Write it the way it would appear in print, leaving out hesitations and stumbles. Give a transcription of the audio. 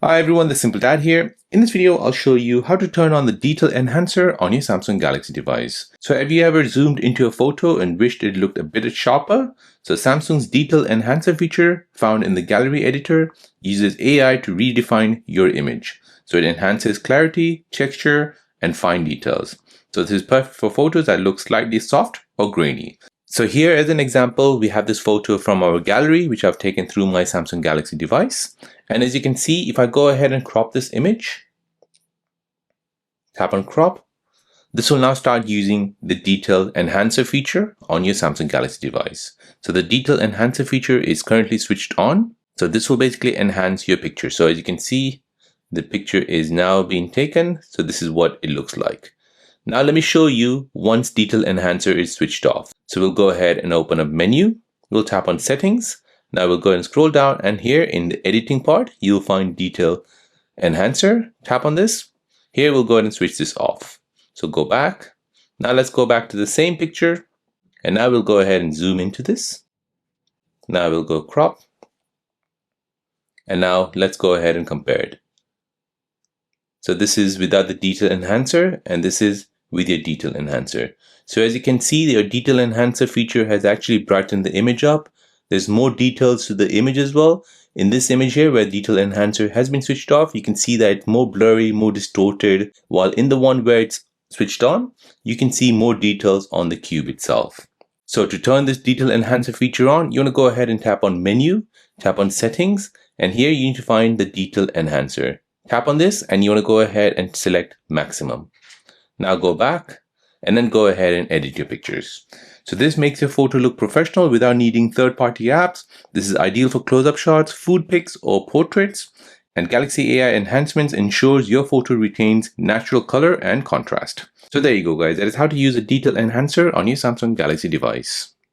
Hi everyone, the Simple Dad here. In this video, I'll show you how to turn on the detail enhancer on your Samsung Galaxy device. So have you ever zoomed into a photo and wished it looked a bit sharper? So Samsung's detail enhancer feature found in the gallery editor uses AI to redefine your image. So it enhances clarity, texture, and fine details. So this is perfect for photos that look slightly soft or grainy. So here as an example, we have this photo from our gallery, which I've taken through my Samsung Galaxy device. And as you can see, if I go ahead and crop this image, tap on crop, this will now start using the detail enhancer feature on your Samsung Galaxy device. So the detail enhancer feature is currently switched on. So this will basically enhance your picture. So as you can see, the picture is now being taken. So this is what it looks like. Now let me show you once detail enhancer is switched off. So we'll go ahead and open up menu. We'll tap on settings. Now we'll go and scroll down, and here in the editing part, you'll find detail enhancer. Tap on this. Here we'll go ahead and switch this off. So go back. Now let's go back to the same picture. And now we'll go ahead and zoom into this. Now we'll go crop. And now let's go ahead and compare it. So this is without the detail enhancer, and this is with your detail enhancer. So as you can see, your detail enhancer feature has actually brightened the image up. There's more details to the image as well. In this image here where detail enhancer has been switched off, you can see that it's more blurry, more distorted, while in the one where it's switched on, you can see more details on the cube itself. So to turn this detail enhancer feature on, you want to go ahead and tap on menu, tap on settings, and here you need to find the detail enhancer. Tap on this and you want to go ahead and select maximum. Now go back and then go ahead and edit your pictures. So this makes your photo look professional without needing third-party apps. This is ideal for close-up shots, food pics, or portraits. And Galaxy AI enhancements ensures your photo retains natural color and contrast. So there you go guys, that is how to use a detail enhancer on your Samsung Galaxy device.